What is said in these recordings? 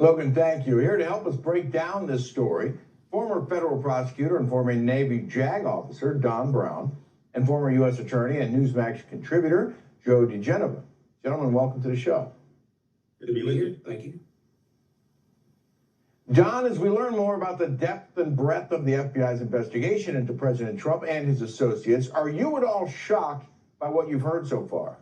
Logan, thank you. Here to help us break down this story, former federal prosecutor and former Navy JAG officer Don Brown, and former U.S. attorney and NEWSMAX contributor Joe DiGenova. Gentlemen, welcome to the show. Good to be with you. Thank you. Don, as we learn more about the depth and breadth of the FBI's investigation into President Trump and his associates, are you at all shocked by what you've heard so far?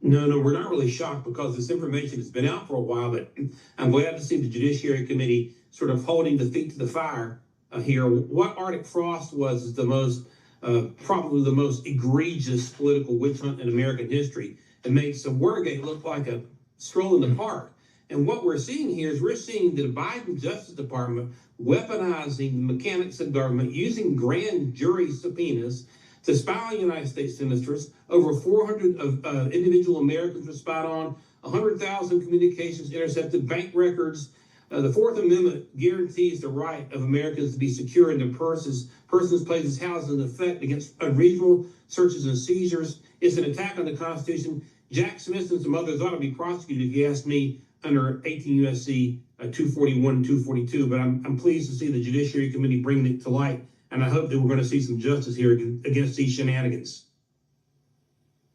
No, we're not really shocked because this information has been out for a while, but I'm glad to see the Judiciary Committee sort of holding the feet to the fire here. What Arctic Frost was is the most, probably the most egregious political witch hunt in American history. It makes the Watergate look like a stroll in the park. And what we're seeing here is we're seeing the Biden Justice Department weaponizing the mechanics of government, using grand jury subpoenas to spy on United States senators. Over 400 individual Americans were spied on, 100,000 communications intercepted, bank records. The Fourth Amendment guarantees the right of Americans to be secure in their persons, places, houses, in effect against unreasonable searches and seizures. It's an attack on the Constitution. Jack Smith and some others ought to be prosecuted, if you ask me, under 18 U.S.C. 241 and 242. But I'm pleased to see the Judiciary Committee bringing it to light, and I hope that we're going to see some justice here against these shenanigans.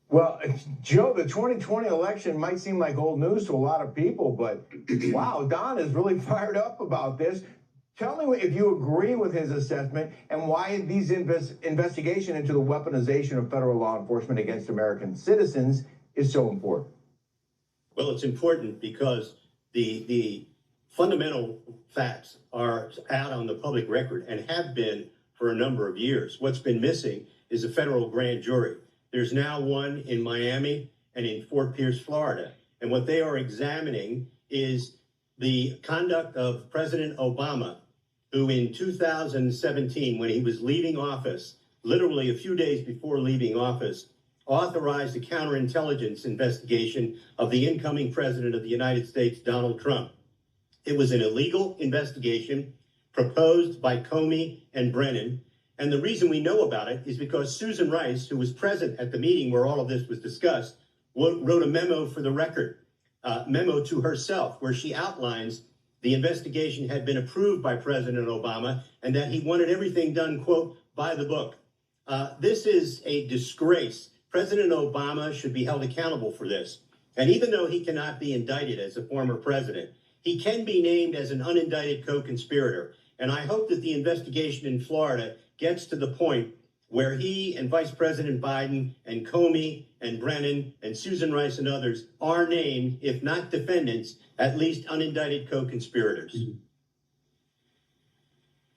Well, Joe, the 2020 election might seem like old news to a lot of people, but wow, Don is really fired up about this. Tell me if you agree with his assessment and why these investigation into the weaponization of federal law enforcement against American citizens is so important. Well, it's important because the fundamental facts are out on the public record and have been for a number of years. What's been missing is a federal grand jury. There's now one in Miami and in Fort Pierce, Florida. And what they are examining is the conduct of President Obama, who in 2017, when he was leaving office, literally a few days before leaving office, authorized a counterintelligence investigation of the incoming president of the United States, Donald Trump. It was an illegal investigation proposed by Comey and Brennan. And the reason we know about it is because Susan Rice, who was present at the meeting where all of this was discussed, wrote a memo for the record, memo to herself, where she outlines the investigation had been approved by President Obama and that he wanted everything done, quote, by the book. This is a disgrace. President Obama should be held accountable for this. And even though he cannot be indicted as a former president, he can be named as an unindicted co-conspirator. And I hope that the investigation in Florida gets to the point where he and Vice President Biden and Comey and Brennan and Susan Rice and others are named, if not defendants, at least unindicted co-conspirators.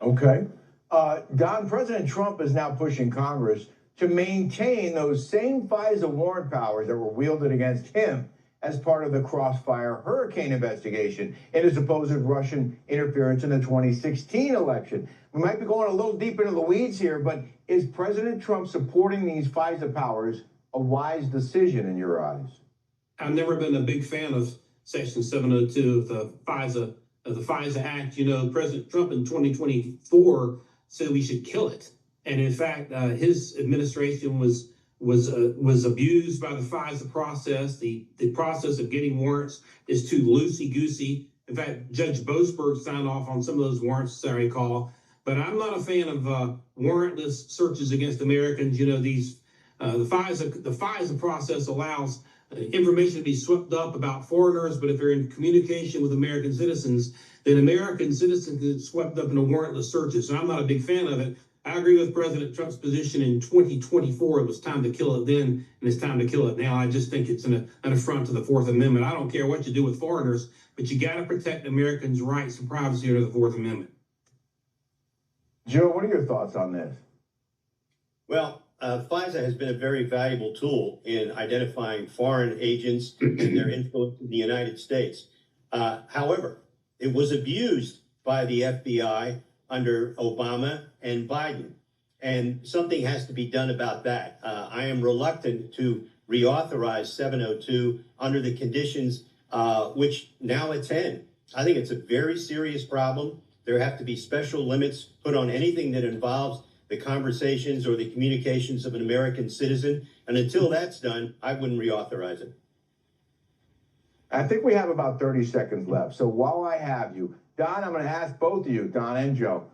Okay. Don, President Trump is now pushing Congress to maintain those same FISA warrant powers that were wielded against him as part of the Crossfire Hurricane investigation in his supposed Russian interference in the 2016 election. We might be going a little deep into the weeds here, but is President Trump supporting these FISA powers a wise decision in your eyes? I've never been a big fan of Section 702 of the FISA Act. You know, President Trump in 2024 said we should kill it. And in fact, his administration was abused by the FISA process. The process of getting warrants is too loosey-goosey. In fact, Judge Boasberg signed off on some of those warrants, as I recall. But I'm not a fan of warrantless searches against Americans. You know, the FISA process allows information to be swept up about foreigners, but if they're in communication with American citizens, then American citizens get swept up into warrantless searches. So I'm not a big fan of it. I agree with President Trump's position in 2024. It was time to kill it then, and it's time to kill it now. I just think it's an affront to the Fourth Amendment. I don't care what you do with foreigners, but you got to protect Americans' rights and privacy under the Fourth Amendment. Joe, what are your thoughts on this? Well, FISA has been a very valuable tool in identifying foreign agents and their influence in the United States. However, it was abused by the FBI under Obama and Biden, and something has to be done about that. I am reluctant to reauthorize 702 under the conditions which now it's in. I think it's a very serious problem. There have to be special limits put on anything that involves the conversations or the communications of an American citizen. And until that's done, I wouldn't reauthorize it. I think we have about 30 seconds left. So while I have you, Don, I'm going to ask both of you, Don and Joe,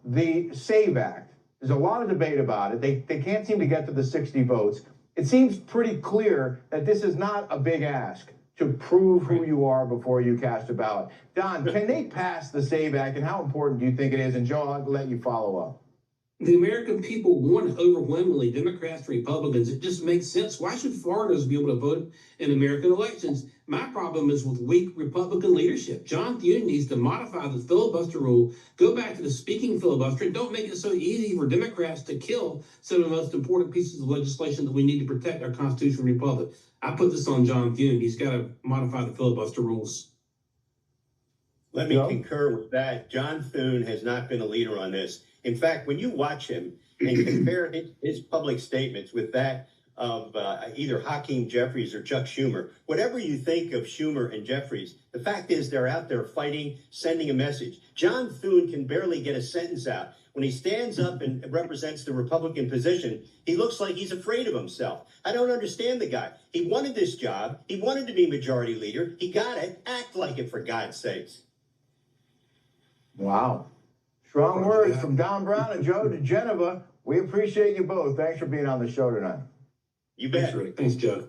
the SAVE Act, there's a lot of debate about it. They can't seem to get to the 60 votes. It seems pretty clear that this is not a big ask to prove who you are before you cast a ballot. Don, can they pass the SAVE Act, and how important do you think it is? And Joe, I'll let you follow up. The American people want overwhelmingly Democrats and Republicans. It just makes sense. Why should foreigners be able to vote in American elections? My problem is with weak Republican leadership. John Thune needs to modify the filibuster rule, go back to the speaking filibuster, and don't make it so easy for Democrats to kill some of the most important pieces of legislation that we need to protect our constitutional republic. I put this on John Thune. He's got to modify the filibuster rules. Let me concur with that. John Thune has not been a leader on this. In fact, when you watch him and compare his public statements with that of either Hakeem Jeffries or Chuck Schumer, whatever you think of Schumer and Jeffries, the fact is they're out there fighting, sending a message. John Thune can barely get a sentence out. When he stands up and represents the Republican position, he looks like he's afraid of himself. I don't understand the guy. He wanted this job. He wanted to be majority leader. He got it. Act like it, for God's sakes. Wow. Strong words from Don Brown and Joe DiGenova. We appreciate you both. Thanks for being on the show tonight. You bet. Thanks, Rick. Thanks, Joe.